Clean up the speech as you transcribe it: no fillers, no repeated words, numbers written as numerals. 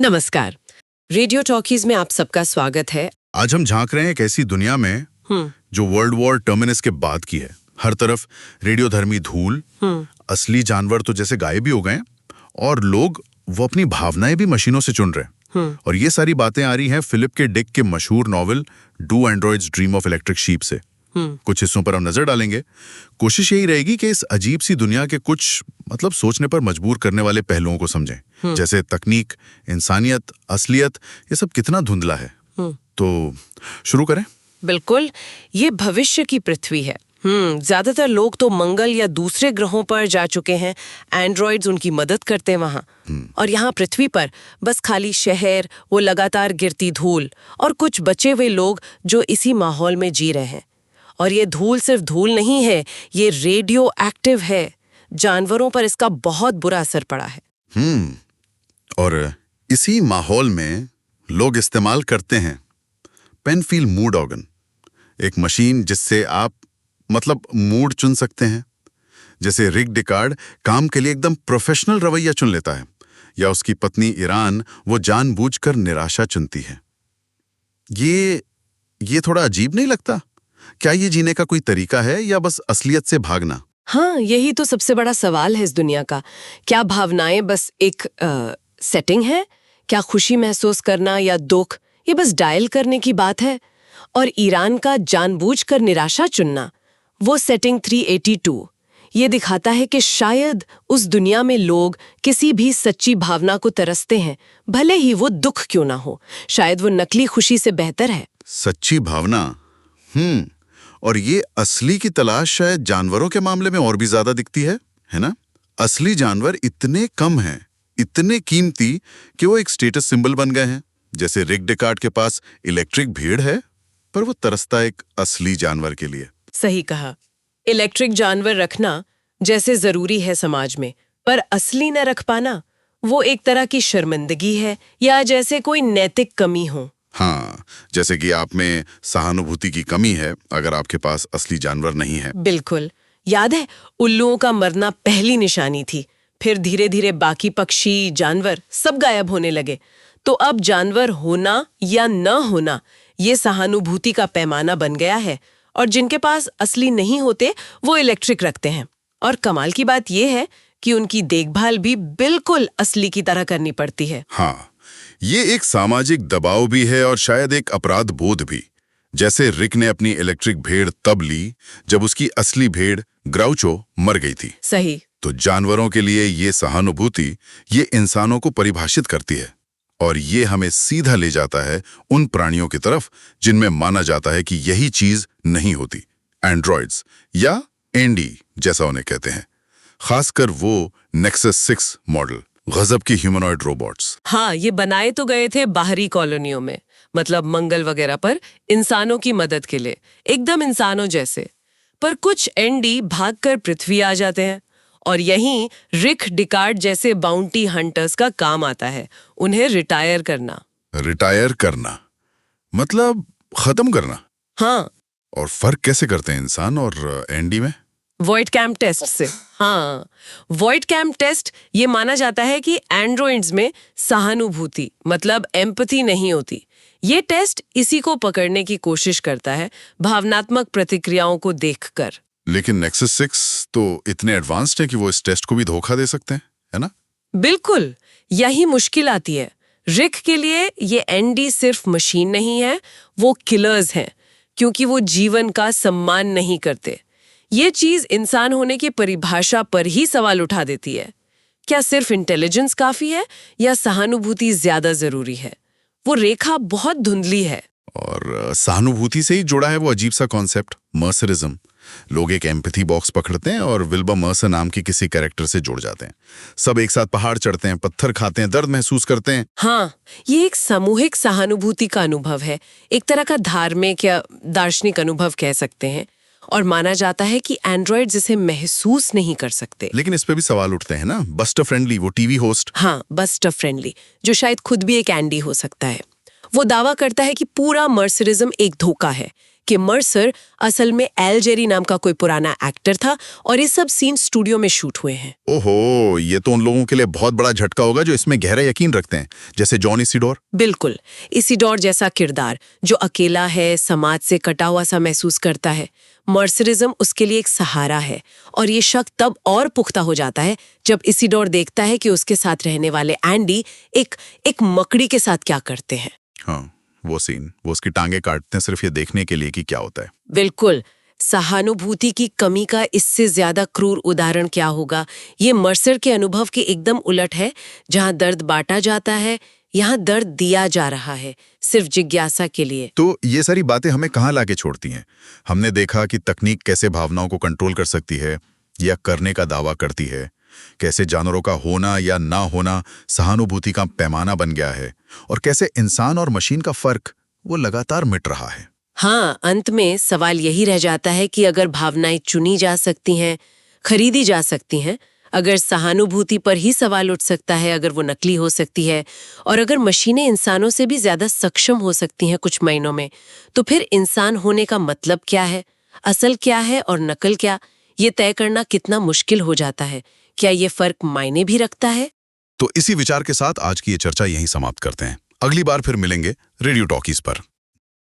नमस्कार। Radio talkies में आप सबका स्वागत है। आज हम झांक रहे हैं एक ऐसी दुनिया में जो वर्ल्ड वॉर टर्मिनस के बाद की है। हर तरफ रेडियोधर्मी धूल, असली जानवर तो जैसे गायब ही हो गए हैं और लोग वो अपनी भावनाएं भी मशीनों से चुन रहे हैं। और ये सारी बातें आ रही हैं फिलिप के डिक के मशहूर novel do androids dream of electric sheep से। कुछ हिस्सों पर हम नजर डालेंगे। कोशिश यही रहेगी कि इस अजीब सी दुनिया के कुछ सोचने पर मजबूर करने वाले पहलुओं को समझें, जैसे तकनीक, इंसानियत, असलियत, ये सब कितना धुंधला है। तो शुरू करें। बिल्कुल, ये भविष्य की पृथ्वी है। ज्यादातर लोग तो मंगल या दूसरे ग्रहों पर जा चुके हैं। एंड्रॉइड्स उनकी मदद करते हैं वहां। और यहाँ पृथ्वी पर बस खाली शहर, वो लगातार गिरती धूल और कुछ बचे हुए लोग जो इसी माहौल में जी रहे हैं। और ये धूल सिर्फ धूल नहीं है, ये रेडियो एक्टिव है। जानवरों पर इसका बहुत बुरा असर पड़ा है। और इसी माहौल में लोग इस्तेमाल करते हैं पेनफील मूड ऑर्गन, एक मशीन जिससे आप मूड चुन सकते हैं। जैसे रिक डिकार्ड काम के लिए एकदम प्रोफेशनल रवैया चुन लेता है, या उसकी पत्नी ईरान वो जानबूझकर निराशा चुनती है। ये थोड़ा अजीब नहीं लगता? क्या ये जीने का कोई तरीका है या बस असलियत से भागना? हाँ, यही तो सबसे बड़ा सवाल है इस दुनिया का। क्या भावनाएं बस एक सेटिंग है? क्या खुशी महसूस करना या दुख ये बस डायल करने की बात है? और ईरान का जानबूझकर निराशा चुनना, वो सेटिंग 382, ये दिखाता है कि शायद उस दुनिया में लोग किसी भी सच्ची भावना को तरसते हैं, भले ही वो दुख क्यों ना हो। शायद वो नकली खुशी से बेहतर है। सच्ची भावना। और ये असली की तलाश शायद जानवरों के मामले में और भी ज्यादा दिखती है ना? असली जानवर इतने कम हैं, इतने कीमती कि वो एक स्टेटस सिंबल बन गए हैं। जैसे रिक डिकार्ड के पास इलेक्ट्रिक भेड़ है, पर वो तरसता एक असली जानवर के लिए। सही कहा। इलेक्ट्रिक जानवर रखना जैसे जरूरी है समाज में, पर असली न रख पाना वो एक तरह की शर्मिंदगी है, या जैसे कोई नैतिक कमी हो। हाँ, जैसे कि आप में सहानुभूति की कमी है अगर आपके पास असली जानवर नहीं है। बिल्कुल। याद है, उल्लुओं का मरना पहली निशानी थी। फिर धीरे धीरे बाकी पक्षी, जानवर सब गायब होने लगे। तो अब जानवर होना या न होना ये सहानुभूति का पैमाना बन गया है। और जिनके पास असली नहीं होते वो इलेक्ट्रिक रखते हैं। और कमाल की बात यह है कि उनकी देखभाल भी बिल्कुल असली की तरह करनी पड़ती है। हाँ, ये एक सामाजिक दबाव भी है और शायद एक अपराध बोध भी। जैसे रिक ने अपनी इलेक्ट्रिक भेड़ तब ली जब उसकी असली भेड़ ग्राउचो मर गई थी। सही। तो जानवरों के लिए ये सहानुभूति ये इंसानों को परिभाषित करती है, और ये हमें सीधा ले जाता है उन प्राणियों की तरफ जिनमें माना जाता है कि यही चीज नहीं होती। एंड्रॉइड्स या एंडी जैसा उन्हें कहते हैं, खासकर वो नेक्सस 6 मॉडल गजब की ह्यूमनॉइड रोबोट्स। हाँ, ये बनाए तो गए थे बाहरी कॉलोनियों में, मंगल वगैरह पर, इंसानों की मदद के लिए, एकदम इंसानों जैसे। पर कुछ एंडी भागकर पृथ्वी आ जाते हैं, और यहीं रिक डिकार्ड जैसे बाउंटी हंटर्स का काम आता है, उन्हें रिटायर करना। रिटायर करना मतलब खत्म करना? हाँ। और फर्क कैसे करते हैं इंसान और एंडी में? वॉइड कैम्प टेस्ट से। हाँ, वॉइड कैम्प टेस्ट ये माना जाता है कि एंड्रॉइड्स में सहानुभूति एम्पैथी नहीं होती। ये टेस्ट इसी को पकड़ने की कोशिश करता है, भावनात्मक प्रतिक्रियाओं को देखकर। लेकिन नेक्सस 6 तो इतने एडवांस्ड है कि वो इस टेस्ट को भी धोखा दे सकते हैं, है ना? बिल्कुल, यही मुश्किल आती है। रिक के लिए ये एंडी सिर्फ मशीन नहीं है, वो किलर्स हैं, क्योंकि वो जीवन का सम्मान नहीं करते। ये चीज इंसान होने की परिभाषा पर ही सवाल उठा देती है। क्या सिर्फ इंटेलिजेंस काफी है या सहानुभूति ज्यादा जरूरी है? वो रेखा बहुत धुंधली है। और सहानुभूति से ही जुड़ा है वो अजीब सा कॉन्सेप्ट, मर्सरिज्म। लोग एक एम्पैथी बॉक्स पकड़ते हैं और विल्बर मर्सर नाम की किसी कैरेक्टर से जुड़ जाते हैं। सब एक साथ पहाड़ चढ़ते हैं, पत्थर खाते हैं, दर्द महसूस करते हैं। हाँ, ये एक सामूहिक सहानुभूति का अनुभव है, एक तरह का धार्मिक या दार्शनिक अनुभव कह सकते हैं। और माना जाता है कि एंड्रॉइड्स इसे महसूस नहीं कर सकते। लेकिन इस पे भी सवाल उठते हैं ना। बस्टर फ्रेंडली, वो टीवी होस्ट। हाँ, बस्टर फ्रेंडली, जो शायद खुद भी एक एंडी हो सकता है, वो दावा करता है कि पूरा मर्सरिज्म एक धोखा है, कि मर्सर असल में एल जेरी नाम का कोई पुराना एक्टर था और ये सब सीन स्टूडियो में शूट हुए हैं। ओहो, ये तो उन लोगों के लिए बहुत बड़ा झटका होगा जो इसमें गहरा यकीन रखते हैं, जैसे जॉन इसिडोर। बिल्कुल, इसिडोर जैसा किरदार जो अकेला है, समाज से कटा हुआ सा महसूस करता है। मर्सरिज्म उसके लिए एक सहारा है और ये शक तब और पुख्ता हो जाता है जब इसिडोर देखता है कि उसके साथ रहने वाले एंडी एक मकड़ी के साथ क्या करते हैं। हाँ, वो सीन, वो उसकी टांगे काटते हैं सिर्फ ये देखने के लिए कि क्या होता है। बिल्कुल, सहानुभूति की कमी का इससे ज्यादा क्रूर उदाहरण क्या होगा। ये मर्सर के अनुभव के एकदम उलट है। जहां दर्द बांटा जाता है, यहाँ दर्द दिया जा रहा है, सिर्फ जिज्ञासा के लिए। तो ये सारी बातें हमें कहाँ लाके छोड़ती हैं? हमने देखा कि तकनीक कैसे भावनाओं को कंट्रोल कर सकती है या करने का दावा करती है, कैसे जानवरों का होना या ना होना सहानुभूति का पैमाना बन गया है, और कैसे इंसान और मशीन का फर्क वो लगातार मिट रहा है। हाँ, अंत में सवाल यही रह जाता है कि अगर भावनाएं चुनी जा सकती हैं, खरीदी जा सकती हैं, अगर सहानुभूति पर ही सवाल उठ सकता है, अगर वो नकली हो सकती है, और अगर मशीनें इंसानों से भी ज्यादा सक्षम हो सकती हैं कुछ महीनों में, तो फिर इंसान होने का मतलब क्या है, असल क्या है और नकल क्या, ये तय करना कितना मुश्किल हो जाता है। क्या ये फर्क मायने भी रखता है? तो इसी विचार के साथ आज की ये चर्चा यहीं समाप्त करते हैं। अगली बार फिर मिलेंगे रेडियो टॉकीज पर।